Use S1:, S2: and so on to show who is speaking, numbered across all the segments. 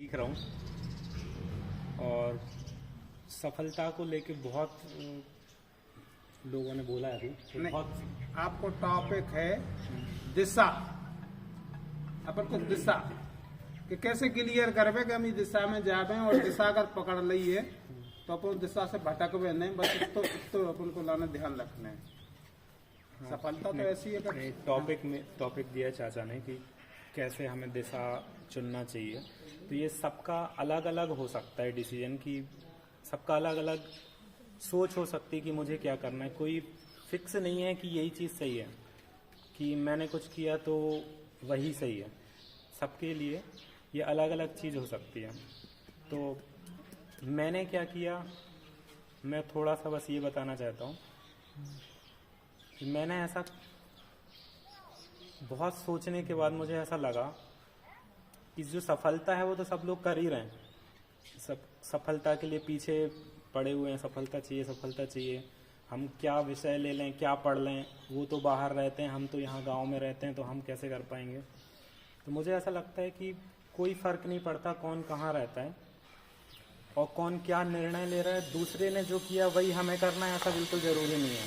S1: सीख रहा हूँ और सफलता को लेके बहुत लोगों ने बोला है अभी तो बहुत।
S2: आपको टॉपिक है दिशा, अपन को दिशा कि कैसे क्लियर करवे कि हम इस दिशा में जावे और दिशा अगर पकड़ ली है तो अपन दिशा से भटकवे नहीं, बस तो अपन को लाना ध्यान रखना है। सफलता तो ऐसी है कि
S1: टॉपिक दिया चाचा ने कि कैसे हमें दिशा चुनना चाहिए। तो ये सबका अलग अलग हो सकता है डिसीजन, की सबका अलग अलग सोच हो सकती है कि मुझे क्या करना है। कोई फिक्स नहीं है कि यही चीज़ सही है, कि मैंने कुछ किया तो वही सही है। सबके लिए ये अलग अलग चीज़ हो सकती है। तो मैंने क्या किया, मैं थोड़ा सा बस ये बताना चाहता हूँ कि मैंने ऐसा बहुत सोचने के बाद मुझे ऐसा लगा कि जो सफलता है वो तो सब लोग कर ही रहे हैं। सब सफलता के लिए पीछे पड़े हुए हैं, सफलता चाहिए सफलता चाहिए। हम क्या विषय ले लें, क्या पढ़ लें, वो तो बाहर रहते हैं, हम तो यहाँ गांव में रहते हैं, तो हम कैसे कर पाएंगे। तो मुझे ऐसा लगता है कि कोई फ़र्क नहीं पड़ता कौन कहाँ रहता है और कौन क्या निर्णय ले रहा है। दूसरे ने जो किया वही हमें करना है, ऐसा बिल्कुल ज़रूरी नहीं है।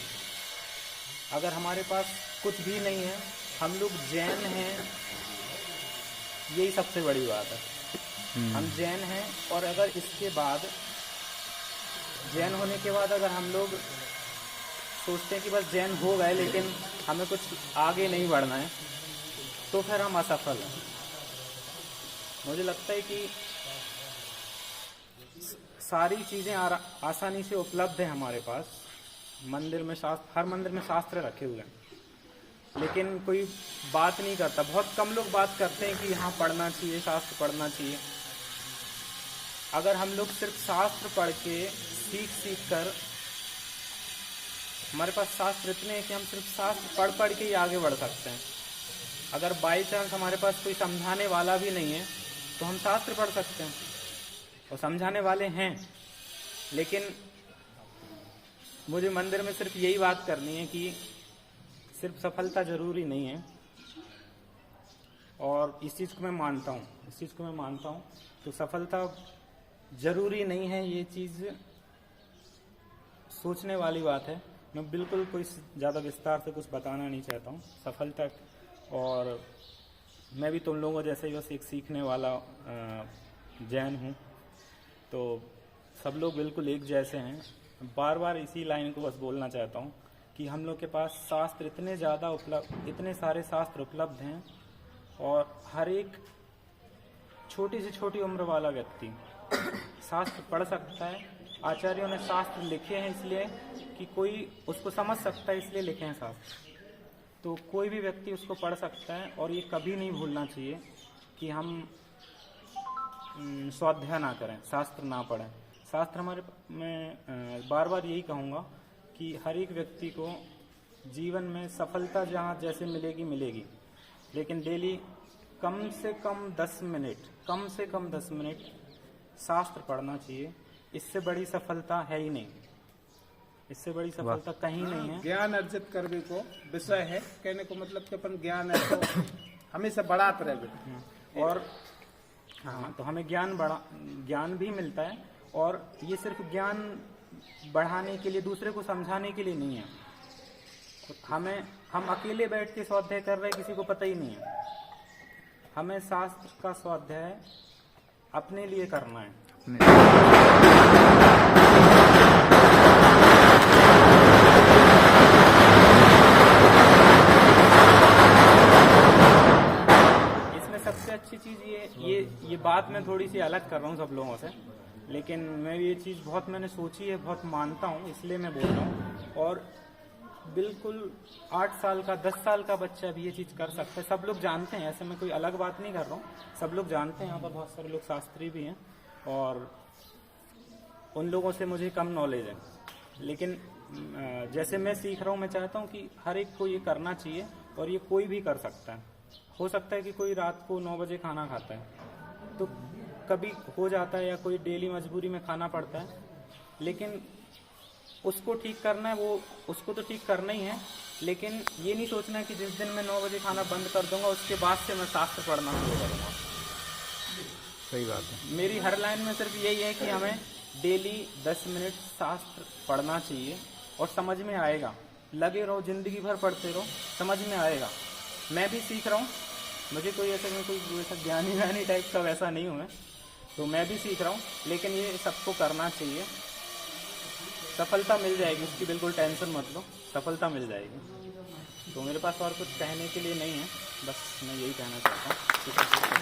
S1: अगर हमारे पास कुछ भी नहीं है, हम लोग जैन हैं, यही सबसे बड़ी बात है। हम जैन हैं और अगर इसके बाद जैन होने के बाद अगर हम लोग सोचते हैं कि बस जैन हो गए लेकिन हमें कुछ आगे नहीं बढ़ना है, तो फिर हम असफल हैं। मुझे लगता है कि सारी चीज़ें आसानी से उपलब्ध है हमारे पास। मंदिर में हर मंदिर में शास्त्र रखे हुए हैं, लेकिन कोई बात नहीं करता। बहुत कम लोग बात करते हैं कि यहाँ पढ़ना चाहिए, शास्त्र पढ़ना चाहिए। अगर हम लोग सिर्फ शास्त्र पढ़ के सीख कर, हमारे पास शास्त्र इतने हैं कि हम सिर्फ शास्त्र पढ़ के ही आगे बढ़ सकते हैं। अगर बाई चांस हमारे पास कोई समझाने वाला भी नहीं है तो हम शास्त्र पढ़ सकते हैं और समझाने वाले हैं। लेकिन मुझे मंदिर में सिर्फ यही बात करनी है कि सिर्फ सफलता जरूरी नहीं है, और इस चीज़ को मैं मानता हूँ। तो सफलता जरूरी नहीं है, ये चीज़ सोचने वाली बात है। मैं बिल्कुल कोई ज़्यादा विस्तार से कुछ बताना नहीं चाहता हूँ सफलता। और मैं भी तुम लोगों जैसे ही बस एक सीखने वाला जैन हूँ, तो सब लोग बिल्कुल एक जैसे हैं। बार बार इसी लाइन को बस बोलना चाहता हूँ कि हम लोग के पास शास्त्र इतने सारे शास्त्र उपलब्ध हैं, और हर एक छोटी से छोटी उम्र वाला व्यक्ति शास्त्र पढ़ सकता है। आचार्यों ने शास्त्र लिखे हैं इसलिए कि कोई उसको समझ सकता है, इसलिए लिखे हैं शास्त्र। तो कोई भी व्यक्ति उसको पढ़ सकता है, और ये कभी नहीं भूलना चाहिए कि हम स्वाध्याय ना करें, शास्त्र ना पढ़ें। शास्त्र मैं बार बार यही कहूँगा कि हर एक व्यक्ति को जीवन में सफलता जहाँ जैसे मिलेगी, लेकिन डेली कम से कम 10 मिनट शास्त्र पढ़ना चाहिए। इससे बड़ी सफलता है ही नहीं, इससे बड़ी सफलता कहीं नहीं है।
S2: ज्ञान अर्जित करने को विषय है, कहने को मतलब कि अपन ज्ञान है तो हमेशा बढ़ाते रहे।
S1: और हाँ, तो हमें ज्ञान भी मिलता है, और ये सिर्फ ज्ञान बढ़ाने के लिए, दूसरे को समझाने के लिए नहीं है। हम अकेले बैठ के स्वाध्याय कर रहे हैं, किसी को पता ही नहीं है। हमें शास्त्र का स्वाध्याय अपने लिए करना है। इसमें सबसे अच्छी चीज़ ये बात मैं थोड़ी सी अलग कर रहा हूँ सब लोगों से, लेकिन मैं ये चीज़ बहुत मैंने सोची है, बहुत मानता हूँ, इसलिए मैं बोल रहा हूँ। और बिल्कुल 8 साल का 10 साल का बच्चा भी ये चीज़ कर सकता है। सब लोग जानते हैं, ऐसे मैं कोई अलग बात नहीं कर रहा हूँ। सब लोग जानते हैं, यहाँ पर बहुत सारे लोग शास्त्री भी हैं, और उन लोगों से मुझे कम नॉलेज है। लेकिन जैसे मैं सीख रहा हूँ, मैं चाहता हूँ कि हर एक को ये करना चाहिए, और ये कोई भी कर सकता है। हो सकता है कि कोई रात को 9 बजे खाना खाता है, तो कभी हो जाता है, या कोई डेली मजबूरी में खाना पड़ता है, लेकिन उसको ठीक करना है, वो उसको तो ठीक करना ही है। लेकिन ये नहीं सोचना है कि जिस दिन मैं 9 बजे खाना बंद कर दूंगा उसके बाद से मैं शास्त्र पढ़ना शुरू करूँगा।
S2: सही बात है।
S1: मेरी हर लाइन में सिर्फ यही है कि हमें डेली 10 मिनट शास्त्र पढ़ना चाहिए और समझ में आएगा। लगे रहो, जिंदगी भर पढ़ते रहो, समझ में आएगा। मैं भी सीख रहा हूँ, मुझे कोई ऐसा ज्ञानी टाइप का वैसा नहीं हूँ मैं, तो मैं भी सीख रहा हूँ, लेकिन ये सबको करना चाहिए। सफलता मिल जाएगी, उसकी बिल्कुल टेंशन मत लो, सफलता मिल जाएगी। तो मेरे पास और कुछ कहने के लिए नहीं है, बस मैं यही कहना चाहता हूँ।